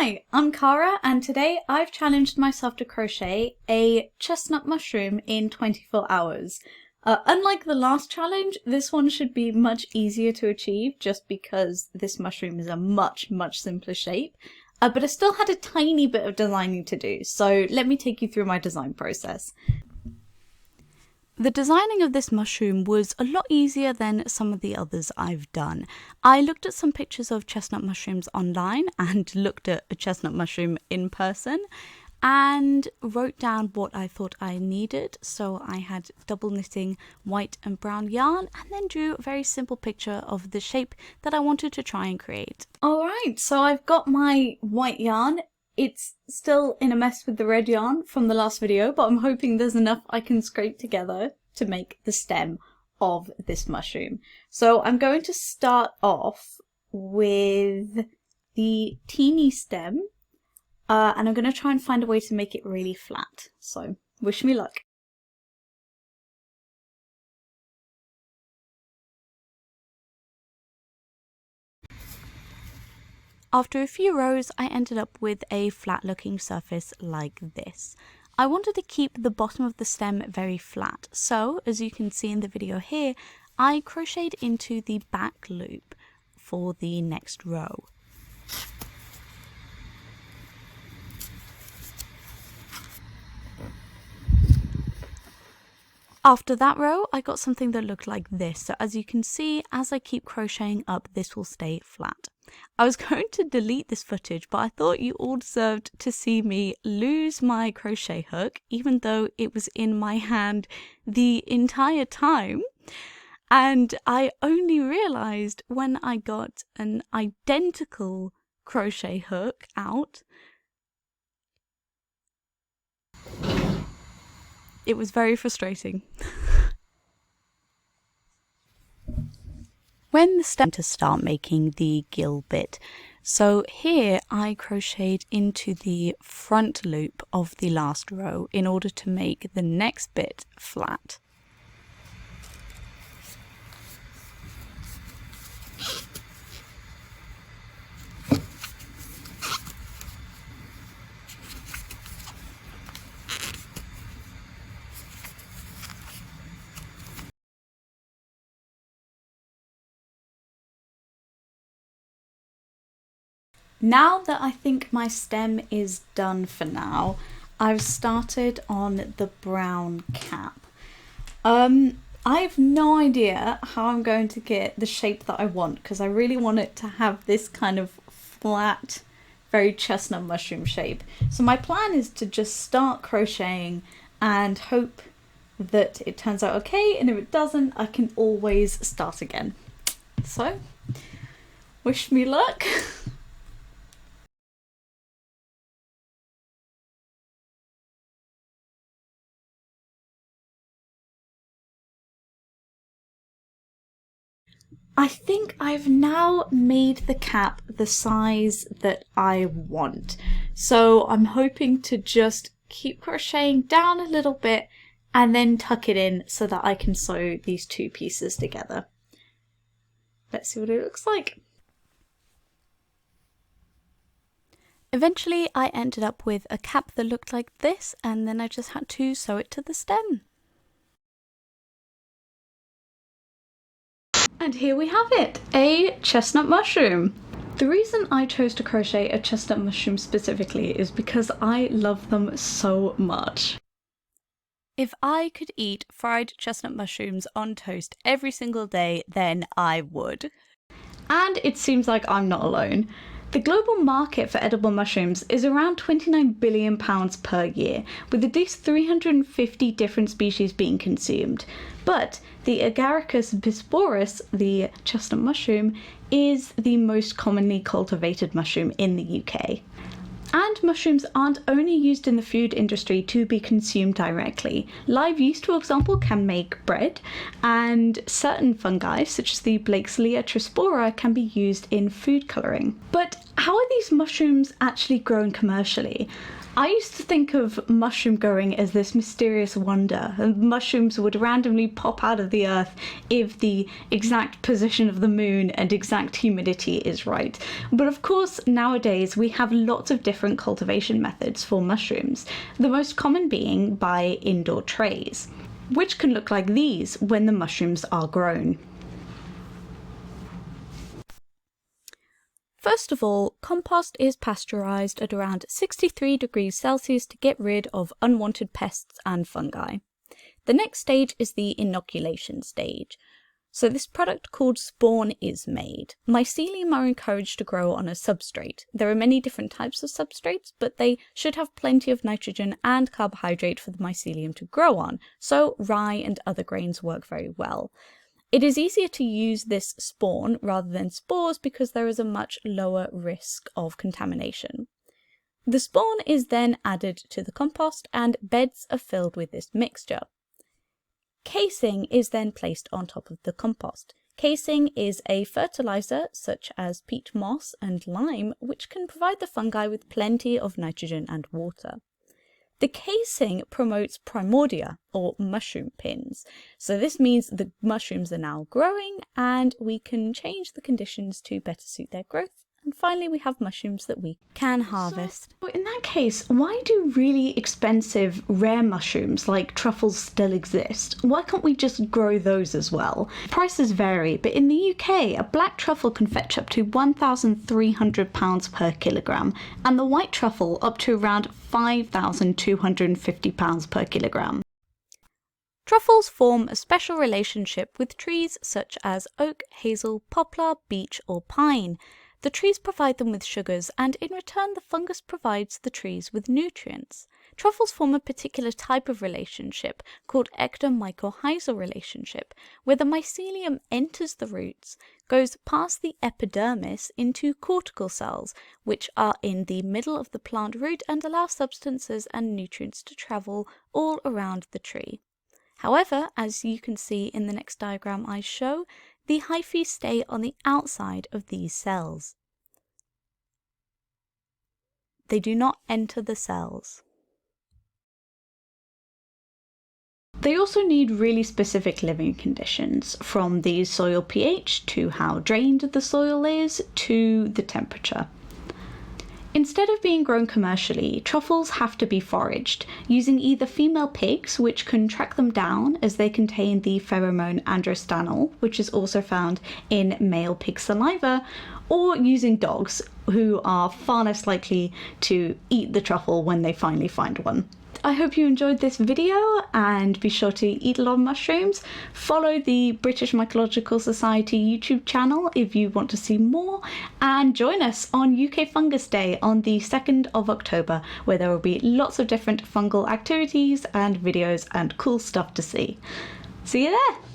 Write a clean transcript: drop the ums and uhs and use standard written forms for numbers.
Hi, I'm Cara, and today I've challenged myself to crochet a chestnut mushroom in 24 hours. Unlike the last challenge, this one should be much easier to achieve just because this mushroom is a much simpler shape. But I still had a tiny bit of designing to do, so let me take you through my design process. The designing of this mushroom was a lot easier than some of the others I've done. I looked at some pictures of chestnut mushrooms online and looked at a chestnut mushroom in person and wrote down what I thought I needed. So I had double knitting white and brown yarn and then drew a very simple picture of the shape that I wanted to try and create. Alright, so I've got my white yarn. It's still in a mess with the red yarn from the last video, but I'm hoping there's enough I can scrape together to make the stem of this mushroom. So I'm going to start off with the teeny stem, and I'm going to try and find a way to make it really flat. So wish me luck. After a few rows, I ended up with a flat looking surface like this. I wanted to keep the bottom of the stem very flat, so as you can see in the video here, I crocheted into the back loop for the next row. After that row, I got something that looked like this. So as you can see, as I keep crocheting up, this will stay flat. I was going to delete this footage, but I thought you all deserved to see me lose my crochet hook, even though it was in my hand the entire time. And I only realized when I got an identical crochet hook out. It was very frustrating. When the stem to start making the gill bit. So here I crocheted into the front loop of the last row in order to make the next bit flat. Now that I think my stem is done for now, I've started on the brown cap. I have no idea how I'm going to get the shape that I want because I really want it to have this kind of flat, very chestnut mushroom shape. So my plan is to just start crocheting and hope that it turns out okay, and if it doesn't, I can always start again. So, wish me luck. I think I've now made the cap the size that I want. So I'm hoping to just keep crocheting down a little bit and then tuck it in so that I can sew these two pieces together. Let's see what it looks like. Eventually I ended up with a cap that looked like this, and then I just had to sew it to the stem. And here we have it, a chestnut mushroom. The reason I chose to crochet a chestnut mushroom specifically is because I love them so much. If I could eat fried chestnut mushrooms on toast every single day, then I would. And it seems like I'm not alone. The global market for edible mushrooms is around £29 billion per year, with at least 350 different species being consumed. But the Agaricus bisporus, the chestnut mushroom, is the most commonly cultivated mushroom in the UK. And mushrooms aren't only used in the food industry to be consumed directly. Live yeast, for example, can make bread, and certain fungi, such as the Blakeslea trispora, can be used in food colouring. But how are these mushrooms actually grown commercially? I used to think of mushroom growing as this mysterious wonder, and mushrooms would randomly pop out of the earth if the exact position of the moon and exact humidity is right. But of course, nowadays we have lots of different cultivation methods for mushrooms, the most common being by indoor trays, which can look like these when the mushrooms are grown. First of all, compost is pasteurized at around 63 degrees Celsius to get rid of unwanted pests and fungi. The next stage is the inoculation stage. So this product called spawn is made. Mycelium are encouraged to grow on a substrate. There are many different types of substrates, but they should have plenty of nitrogen and carbohydrate for the mycelium to grow on, so rye and other grains work very well. It is easier to use this spawn rather than spores because there is a much lower risk of contamination. The spawn is then added to the compost and beds are filled with this mixture. Casing is then placed on top of the compost. Casing is a fertilizer such as peat moss and lime which can provide the fungi with plenty of nitrogen and water. The casing promotes primordia, or mushroom pins. So this means the mushrooms are now growing and we can change the conditions to better suit their growth. And finally, we have mushrooms that we can harvest. So in that case, why do really expensive, rare mushrooms like truffles still exist? Why can't we just grow those as well? Prices vary, but in the UK, a black truffle can fetch up to £1,300 per kilogram, and the white truffle up to around £5,250 per kilogram. Truffles form a special relationship with trees such as oak, hazel, poplar, beech, or pine. The trees provide them with sugars, and in return the fungus provides the trees with nutrients. Truffles form a particular type of relationship called Ectomycorrhizal Relationship, where the mycelium enters the roots, goes past the epidermis into cortical cells, which are in the middle of the plant root and allow substances and nutrients to travel all around the tree. However, as you can see in the next diagram I show, the hyphae stay on the outside of these cells. They do not enter the cells. They also need really specific living conditions, from the soil pH to how drained the soil is to the temperature. Instead of being grown commercially, truffles have to be foraged, using either female pigs, which can track them down as they contain the pheromone androstanol, which is also found in male pig saliva, or using dogs, who are far less likely to eat the truffle when they finally find one. I hope you enjoyed this video, and be sure to eat a lot of mushrooms. Follow the British Mycological Society YouTube channel if you want to see more, and join us on UK Fungus Day on the 2nd of October, where there will be lots of different fungal activities and videos and cool stuff to see. See you there!